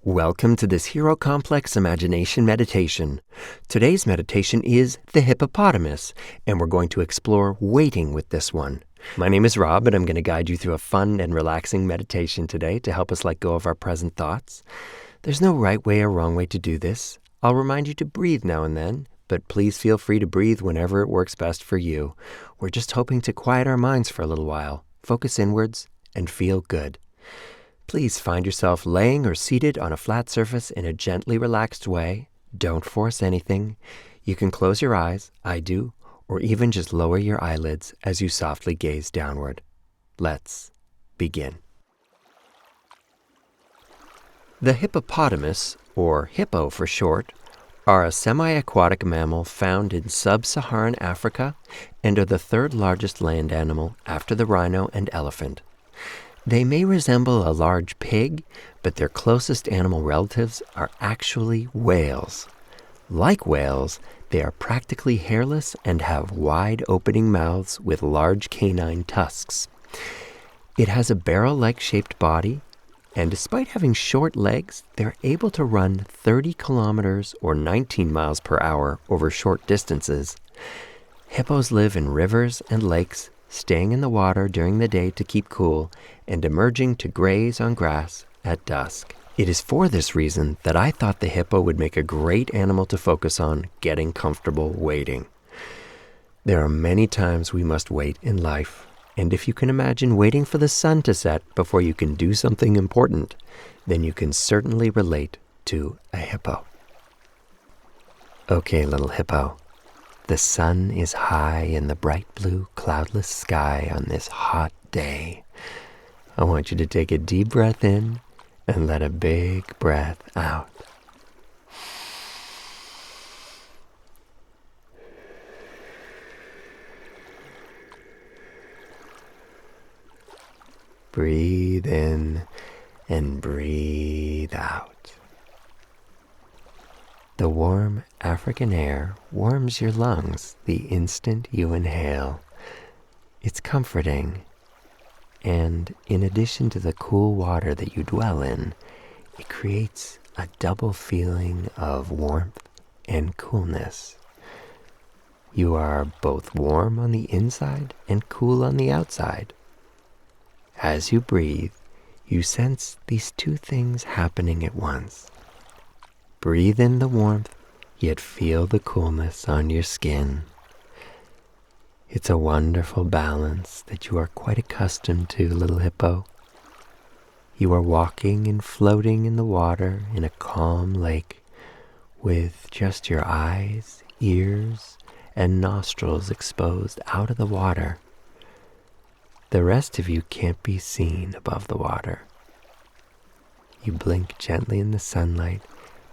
Welcome to this Hero Complex Imagination Meditation. Today's meditation is the hippopotamus, and we're going to explore waiting with this one. My name is Rob, and I'm going to guide you through a fun and relaxing meditation today to help us let go of our present thoughts. There's no right way or wrong way to do this. I'll remind you to breathe now and then, but please feel free to breathe whenever it works best for you. We're just hoping to quiet our minds for a little while, focus inwards, and feel good. Please find yourself laying or seated on a flat surface in a gently relaxed way. Don't force anything. You can close your eyes, I do, or even just lower your eyelids as you softly gaze downward. Let's begin. The hippopotamus, or hippo for short, are a semi-aquatic mammal found in sub-Saharan Africa and are the third largest land animal after the rhino and elephant. They may resemble a large pig, but their closest animal relatives are actually whales. Like whales, they are practically hairless and have wide opening mouths with large canine tusks. It has a barrel-like shaped body, and despite having short legs, they're able to run 30 kilometers or 19 miles per hour over short distances. Hippos live in rivers and lakes, staying in the water during the day to keep cool, and emerging to graze on grass at dusk. It is for this reason that I thought the hippo would make a great animal to focus on getting comfortable waiting. There are many times we must wait in life, and if you can imagine waiting for the sun to set before you can do something important, then you can certainly relate to a hippo. Okay, little hippo. The sun is high in the bright blue, cloudless sky on this hot day. I want you to take a deep breath in and let a big breath out. Breathe in and breathe out. The warm African air warms your lungs the instant you inhale. It's comforting, and in addition to the cool water that you dwell in, it creates a double feeling of warmth and coolness. You are both warm on the inside and cool on the outside. As you breathe, you sense these two things happening at once. Breathe in the warmth, yet feel the coolness on your skin. It's a wonderful balance that you are quite accustomed to, little hippo. You are walking and floating in the water in a calm lake with just your eyes, ears, and nostrils exposed out of the water. The rest of you can't be seen above the water. You blink gently in the sunlight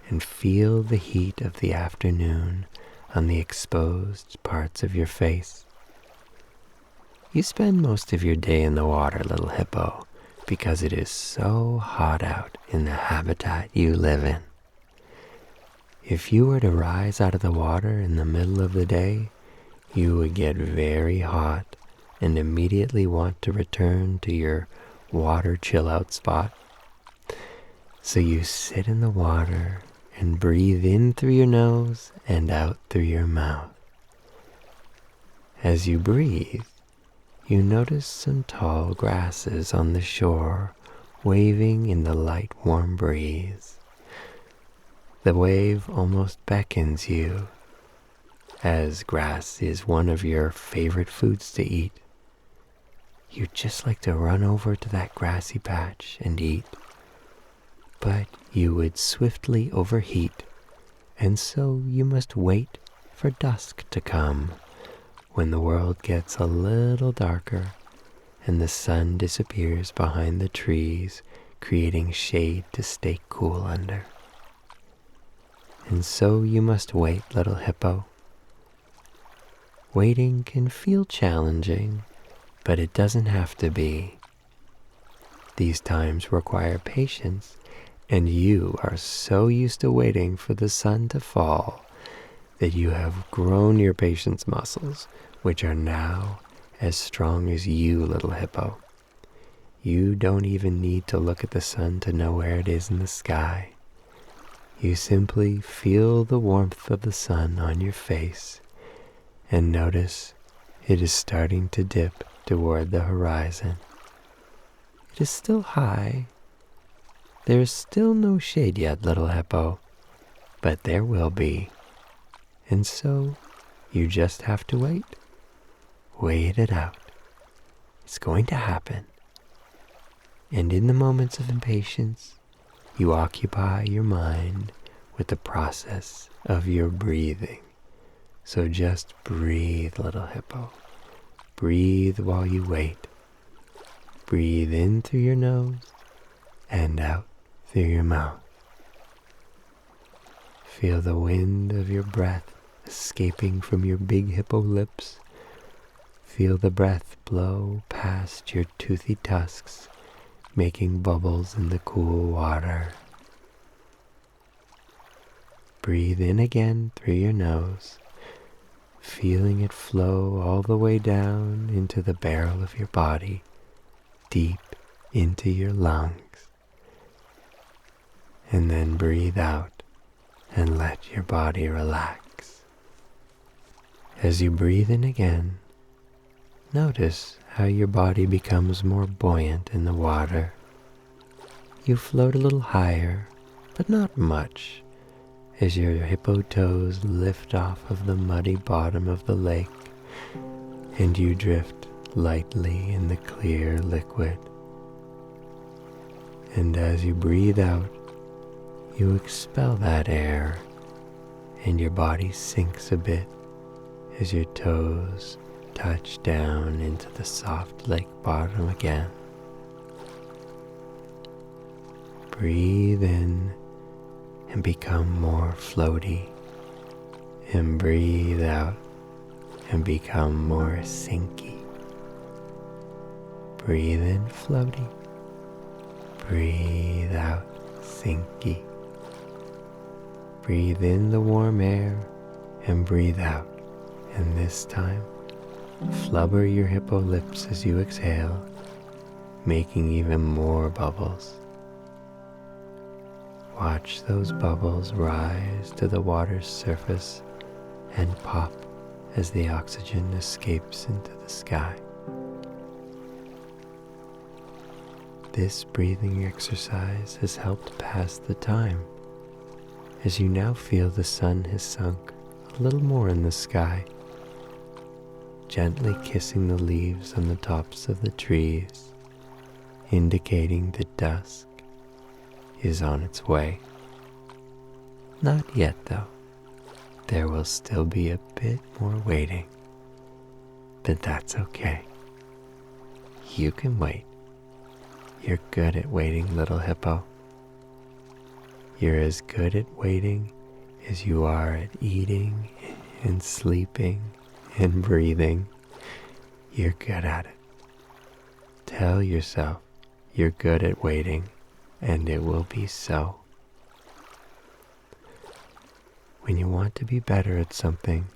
and feel the heat of the afternoon on the exposed parts of your face. You spend most of your day in the water, little hippo, because it is so hot out in the habitat you live in. If you were to rise out of the water in the middle of the day, you would get very hot and immediately want to return to your water chill-out spot. So you sit in the water and breathe in through your nose and out through your mouth. As you breathe, you notice some tall grasses on the shore waving in the light, warm breeze. The wave almost beckons you, as grass is one of your favorite foods to eat. You'd just like to run over to that grassy patch and eat, but you would swiftly overheat, and so you must wait for dusk to come, when the world gets a little darker and the sun disappears behind the trees, creating shade to stay cool under. And so you must wait, little hippo. Waiting can feel challenging, but it doesn't have to be. These times require patience, and you are so used to waiting for the sun to fall that you have grown your patience muscles, which are now as strong as you, little hippo. You don't even need to look at the sun to know where it is in the sky. You simply feel the warmth of the sun on your face and notice it is starting to dip toward the horizon. It is still high. There is still no shade yet, little hippo, but there will be. And so you just have to wait. Wait it out. It's going to happen. And in the moments of impatience, you occupy your mind with the process of your breathing. So just breathe, little hippo. Breathe while you wait. Breathe in through your nose and out through your mouth. Feel the wind of your breath escaping from your big hippo lips. Feel the breath blow past your toothy tusks, making bubbles in the cool water. Breathe in again through your nose, feeling it flow all the way down into the barrel of your body, deep into your lungs. And then breathe out and let your body relax. As you breathe in again, notice how your body becomes more buoyant in the water. You float a little higher, but not much, as your hippo toes lift off of the muddy bottom of the lake, and you drift lightly in the clear liquid. And as you breathe out, you expel that air, and your body sinks a bit as your toes touch down into the soft lake bottom again. Breathe in and become more floaty, and breathe out and become more sinky. Breathe in floaty, breathe out sinky. Breathe in the warm air and breathe out, and this time flubber your hippo lips as you exhale, making even more bubbles. Watch those bubbles rise to the water's surface and pop as the oxygen escapes into the sky. This breathing exercise has helped pass the time, as you now feel the sun has sunk a little more in the sky, gently kissing the leaves on the tops of the trees, indicating that dusk is on its way. Not yet, though. There will still be a bit more waiting, but that's okay. You can wait. You're good at waiting, little hippo. You're as good at waiting as you are at eating and sleeping and breathing. You're good at it. Tell yourself you're good at waiting, and it will be so. When you want to be better at something,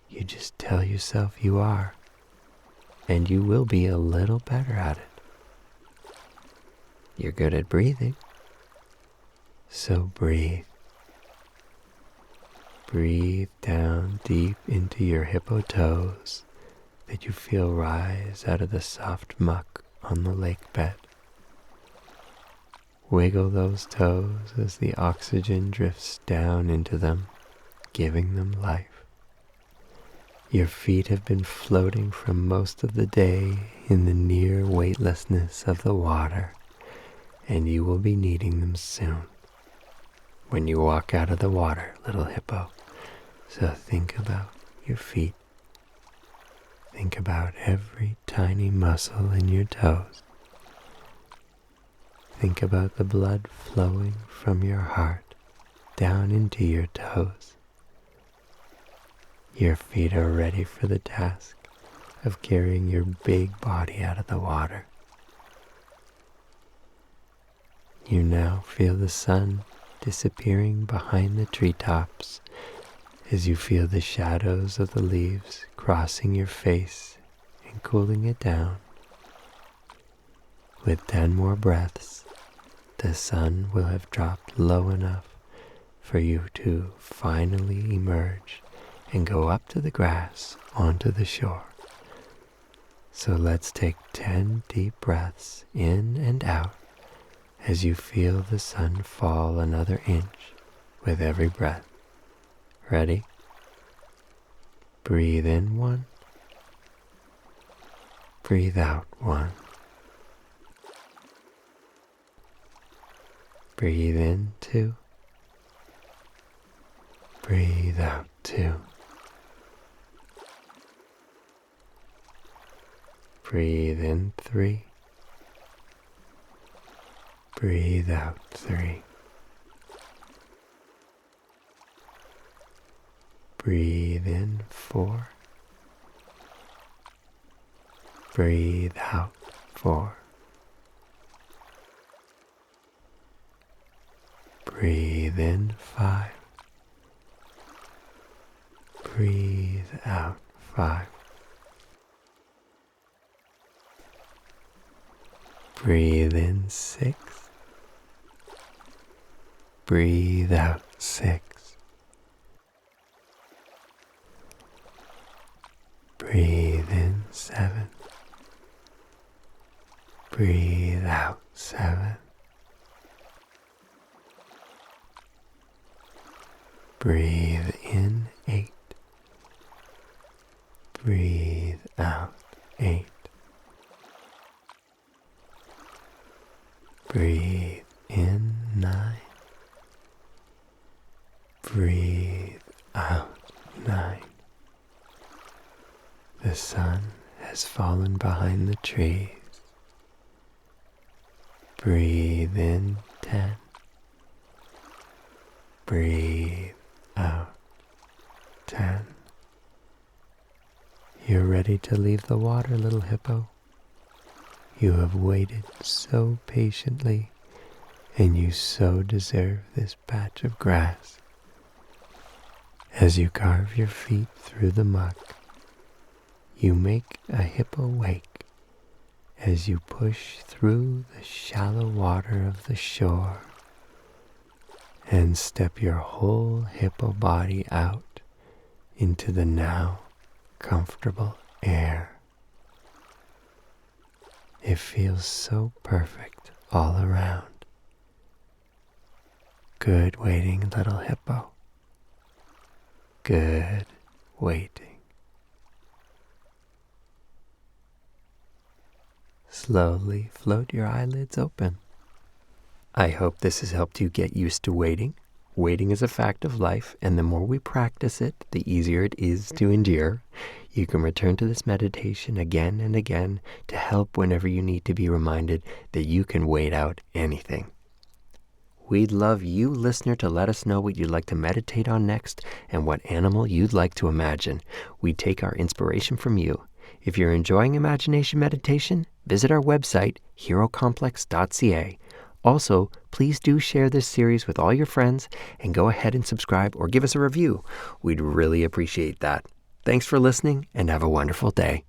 you just tell yourself you are, and you will be a little better at it. You're good at breathing, so breathe. Breathe down deep into your hippo toes that you feel rise out of the soft muck on the lake bed. Wiggle those toes as the oxygen drifts down into them, giving them life. Your feet have been floating for most of the day in the near weightlessness of the water, and you will be needing them soon when you walk out of the water, little hippo. So think about your feet. Think about every tiny muscle in your toes. Think about the blood flowing from your heart down into your toes. Your feet are ready for the task of carrying your big body out of the water. You now feel the sun disappearing behind the treetops as you feel the shadows of the leaves crossing your face and cooling it down. With 10 more breaths, the sun will have dropped low enough for you to finally emerge and go up to the grass onto the shore. So let's take 10 deep breaths in and out as you feel the sun fall another inch with every breath. Ready? Breathe in 1. Breathe out 1. Breathe in 2. Breathe out 2. Breathe in 3. Breathe out 3. Breathe in 4. Breathe out 4. Breathe in 5. Breathe out 5. Breathe in 6. Breathe out 6. Breathe in 7. Breathe out 7. Breathe in 8. Breathe out 8. Breathe in 9. Breathe out 9. The sun has fallen behind the trees. Breathe in 10. Breathe out 10. You're ready to leave the water, little hippo. You have waited so patiently, and you so deserve this patch of grass. As you carve your feet through the muck, you make a hippo wake as you push through the shallow water of the shore and step your whole hippo body out into the now comfortable air. It feels so perfect all around. Good waiting, little hippo. Good waiting. Slowly float your eyelids open. I hope this has helped you get used to waiting. Waiting is a fact of life, and the more we practice it, the easier it is to endure. You can return to this meditation again and again to help whenever you need to be reminded that you can wait out anything. We'd love you, listener, to let us know what you'd like to meditate on next and what animal you'd like to imagine. We take our inspiration from you. If you're enjoying imagination meditation, visit our website, herocomplex.ca. Also, please do share this series with all your friends and go ahead and subscribe or give us a review. We'd really appreciate that. Thanks for listening and have a wonderful day.